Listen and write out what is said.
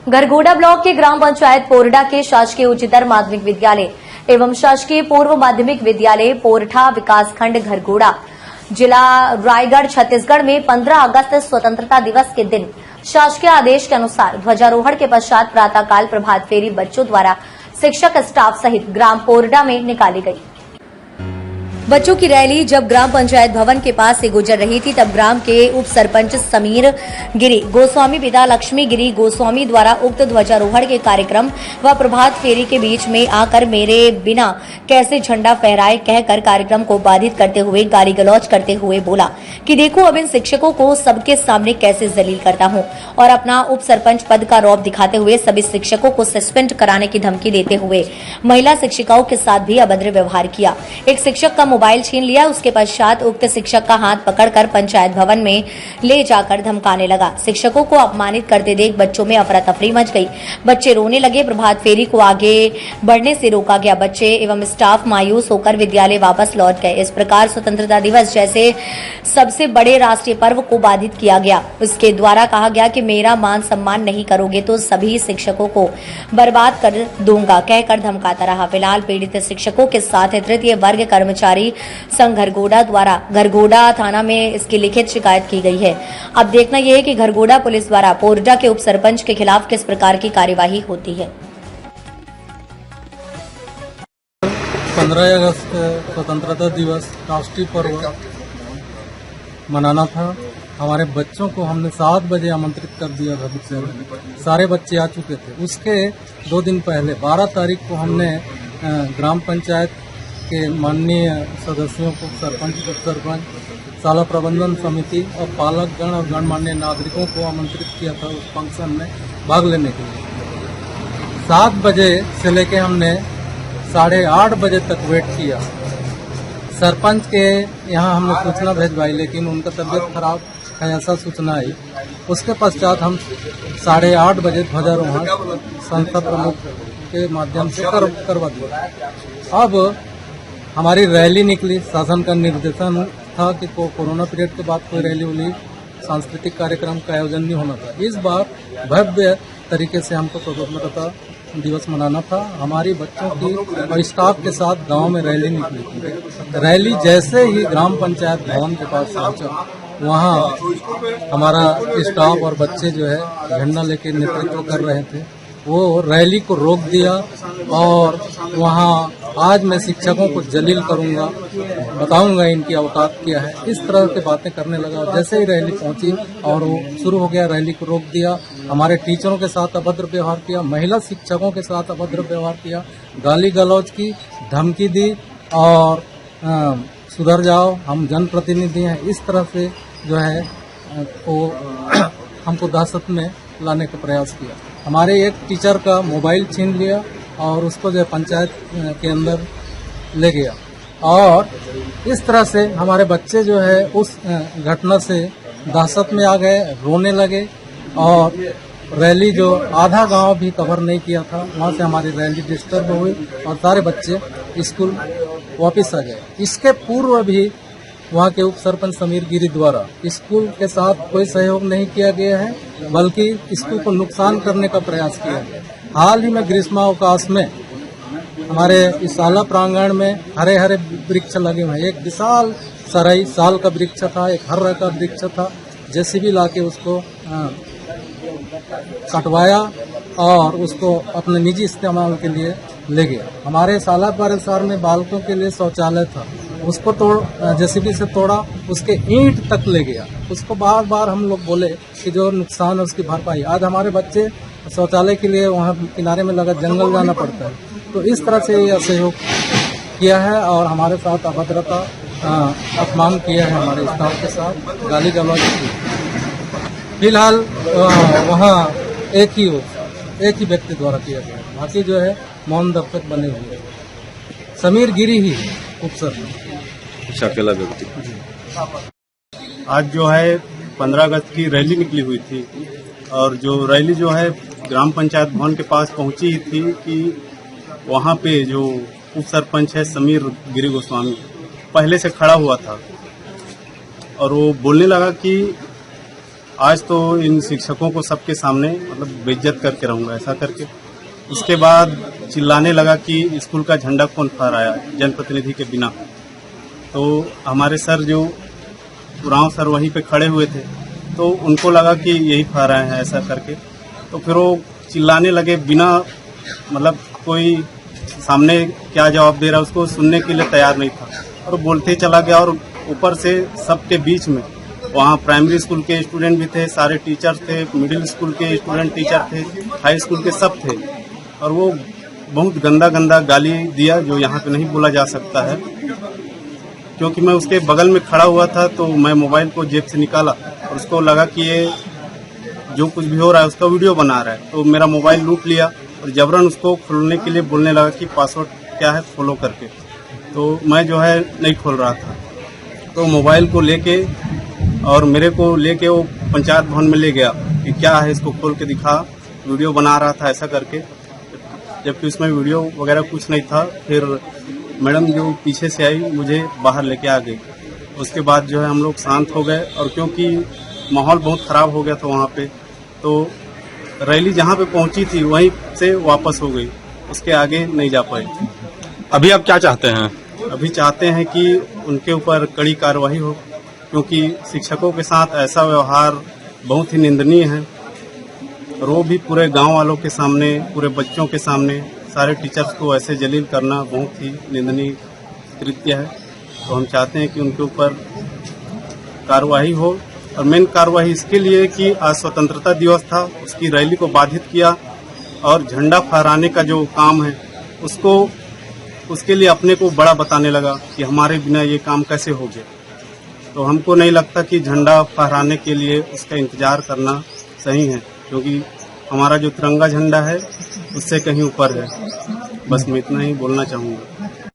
गरगोड़ा block के ग्राम पंचायत पोरडा के शासकीय उच्चतर माध्यमिक विद्यालय एवं शासकीय पूर्व माध्यमिक विद्यालय पोरठा विकासखंड गरगोड़ा जिला रायगढ़ छत्तीसगढ़ में 15 अगस्त स्वतंत्रता दिवस के दिन शासकीय आदेश के अनुसार ध्वजारोहण के पश्चात प्रातःकाल प्रभात फेरी बच्चों द्वारा शिक्षक स्टाफ सहित ग्राम पोरडा में निकाली गई। बच्चों की रैली जब ग्राम पंचायत भवन के पास से गुजर रही थी तब ग्राम के उप सरपंच समीर गिरी गोस्वामी पिता लक्ष्मी गिरी गोस्वामी द्वारा उक्त ध्वजारोहण के कार्यक्रम व प्रभात फेरी के बीच में आकर मेरे बिना कैसे झंडा फहराए कहकर कार्यक्रम को बाधित करते हुए गाली गलौज करते हुए बोला कि देखो अब इन शिक्षकों को सबके सामने कैसे जलील करता हूं और अपना उप सरपंच पद का रौब दिखाते हुए सभी शिक्षकों को सस्पेंड कराने की धमकी देते हुए महिला शिक्षिकाओं के साथ भी अभद्र व्यवहार किया। एक शिक्षक का मोबाइल छीन लिया। उसके पश्चात उक्त शिक्षक का हाथ पकड़कर पंचायत भवन में ले जाकर धमकाने लगा। शिक्षकों को अपमानित करते देख बच्चों में अफरा तफरी मच गई। बच्चे रोने लगे। प्रभात फेरी को आगे बढ़ने से रोका गया। बच्चे एवं स्टाफ मायूस होकर विद्यालय वापस लौट गए। इस प्रकार स्वतंत्रता दिवस जैसे सबसे बड़े राष्ट्रीय पर्व को बाधित किया गया। उसके द्वारा कहा गया कि मेरा मान सम्मान नहीं करोगे तो सभी शिक्षकों को बर्बाद कर दूंगा कहकर धमकाता रहा। फिलहाल पीड़ित शिक्षकों के साथ तृतीय वर्ग कर्मचारी संघ गरगोड़ा द्वारा गरगोड़ा थाना में इसकी लिखित शिकायत की गई है। अब देखना यह है कि गरगोड़ा पुलिस द्वारा पोरडा के उप सरपंच के खिलाफ किस प्रकार की कार्यवाही होती है। 15 अगस्त स्वतंत्रता दिवस राष्ट्रीय पर्व मनाना था। हमारे बच्चों को हमने 7 बजे आमंत्रित कर दिया था। सारे बच्चे आ चुके थे। उसके 2 दिन पहले 12 तारीख को हमने ग्राम पंचायत के माननीय सदस्यों को सरपंच उप सरपंच शाला प्रबंधन समिति और पालकगण और गणमान्य नागरिकों को आमंत्रित किया था उस फंक्शन में भाग लेने के लिए। 7 बजे से लेके हमने 8:30 बजे तक वेट किया। सरपंच के यहाँ हमने सूचना भेजवाई लेकिन उनका तबीयत खराब है ऐसा सूचना आई। उसके पश्चात हम 8:30 बजे ध्वजारोहण संसद प्रमुख के माध्यम से करवा दिया। अब हमारी रैली निकली। शासन का निर्देशन था कि कोरोना पीरियड के बाद कोई रैली उली सांस्कृतिक कार्यक्रम का आयोजन नहीं होना था। इस बार भव्य तरीके से हमको स्वतंत्रता दिवस मनाना था। हमारी बच्चों की और स्टाफ के साथ गांव में रैली निकली थी। रैली जैसे ही ग्राम पंचायत भवन के पास पहुंचा वहां हमारा स्टाफ और बच्चे जो है झंडा लेके नेतृत्व कर रहे थे। वो रैली को रोक दिया और वहाँ आज मैं शिक्षकों को जलील करूंगा, बताऊंगा इनकी औकात क्या है, इस तरह की बातें करने लगा। जैसे ही रैली पहुंची और वो शुरू हो गया, रैली को रोक दिया। हमारे टीचरों के साथ अभद्र व्यवहार किया, महिला शिक्षकों के साथ अभद्र व्यवहार किया, गाली गलौज की, धमकी दी और सुधर जाओ, हम जनप्रतिनिधि हैं, इस तरह से जो है वो हमको दहशत में लाने का प्रयास किया। हमारे एक टीचर का मोबाइल छीन लिया और उसको जो पंचायत के अंदर ले गया और इस तरह से हमारे बच्चे जो है उस घटना से दहशत में आ गए, रोने लगे और रैली जो आधा गांव भी कवर नहीं किया था वहां से हमारी रैली डिस्टर्ब हुई और सारे बच्चे स्कूल वापस आ गए। इसके पूर्व भी वहाँ के उप सरपंच समीर गिरी द्वारा स्कूल के साथ कोई सहयोग नहीं किया गया है, बल्कि स्कूल को नुकसान करने का प्रयास किया गया। हाल ही में ग्रीष्मावकाश में हमारे इस शाला प्रांगण में हरे हरे वृक्ष लगे हुए हैं। एक विशाल सरई साल का वृक्ष था, एक हर्रा का वृक्ष था। जेसीबी लाके उसको कटवाया और उसको अपने निजी इस्तेमाल के लिए ले गया। हमारे शाला परिसर में बालकों के लिए शौचालय था, उसको जेसीबी से तोड़ा, उसके ईंट तक ले गया। उसको बार बार हम लोग बोले कि जो नुकसान है उसकी भरपाई। आज हमारे बच्चे शौचालय के लिए वहाँ किनारे में लगा जंगल जाना पड़ता है। तो इस तरह से ये सहयोग किया है और हमारे साथ अभद्रता अपमान किया है, हमारे स्टाफ के साथ गाली गलौज की। फिलहाल वहाँ एक ही व्यक्ति द्वारा किया गया, बाकी जो है मौन दर्शक बने हुए। समीर गिरी ही उपसर अकेला व्यक्ति। आज जो है 15 अगस्त की रैली निकली हुई थी और जो रैली जो है ग्राम पंचायत भवन के पास पहुंची ही थी कि वहां पे जो उप सरपंच है समीर गिरी गोस्वामी पहले से खड़ा हुआ था और वो बोलने लगा कि आज तो इन शिक्षकों को सबके सामने मतलब बेइज्जत करके रहूंगा ऐसा करके। उसके बाद चिल्लाने लगा कि स्कूल का झंडा कौन फहराया जनप्रतिनिधि के बिना। तो हमारे सर जो उरांव सर वहीं पे खड़े हुए थे, तो उनको लगा कि यही फहराए हैं ऐसा करके। तो फिर वो चिल्लाने लगे बिना मतलब कोई सामने क्या जवाब दे रहा है उसको सुनने के लिए तैयार नहीं था, और बोलते चला गया। और ऊपर से सबके बीच में वहाँ प्राइमरी स्कूल के स्टूडेंट भी थे, सारे टीचर्स थे, मिडिल स्कूल के स्टूडेंट टीचर थे, हाई स्कूल के सब थे, और वो बहुत गंदा गंदा गाली दिया जो यहाँ पे नहीं बोला जा सकता है। क्योंकि मैं उसके बगल में खड़ा हुआ था तो मैं मोबाइल को जेब से निकाला और उसको लगा कि ये जो कुछ भी हो रहा है उसका वीडियो बना रहा है, तो मेरा मोबाइल लूट लिया और जबरन उसको खोलने के लिए बोलने लगा कि पासवर्ड क्या है फॉलो करके। तो मैं जो है नहीं खोल रहा था, तो मोबाइल को लेके और मेरे को लेके वो पंचायत भवन में ले गया कि क्या है इसको खोल के दिखा, वीडियो बना रहा था ऐसा करके, जबकि उसमें वीडियो वगैरह कुछ नहीं था। फिर मैडम जो पीछे से आई मुझे बाहर लेके आ गई। उसके बाद जो है हम लोग शांत हो गए, और क्योंकि माहौल बहुत ख़राब हो गया था वहाँ पे, तो रैली जहाँ पे पहुँची थी वहीं से वापस हो गई, उसके आगे नहीं जा पाई। अभी आप क्या चाहते हैं? अभी चाहते हैं कि उनके ऊपर कड़ी कार्रवाई हो, क्योंकि शिक्षकों के साथ ऐसा व्यवहार बहुत ही निंदनीय है, और वो भी पूरे गांव वालों के सामने, पूरे बच्चों के सामने सारे टीचर्स को ऐसे जलील करना बहुत ही निंदनीय कृत्य है। तो हम चाहते हैं कि उनके ऊपर कार्रवाई हो, और मेन कार्रवाई इसके लिए कि आज स्वतंत्रता दिवस था, उसकी रैली को बाधित किया, और झंडा फहराने का जो काम है उसके लिए अपने को बड़ा बताने लगा कि हमारे बिना ये काम कैसे हो गया। तो हमको नहीं लगता कि झंडा फहराने के लिए उसका इंतजार करना सही है, क्योंकि हमारा जो तिरंगा झंडा है उससे कहीं ऊपर है। बस मैं इतना ही बोलना चाहूँगा।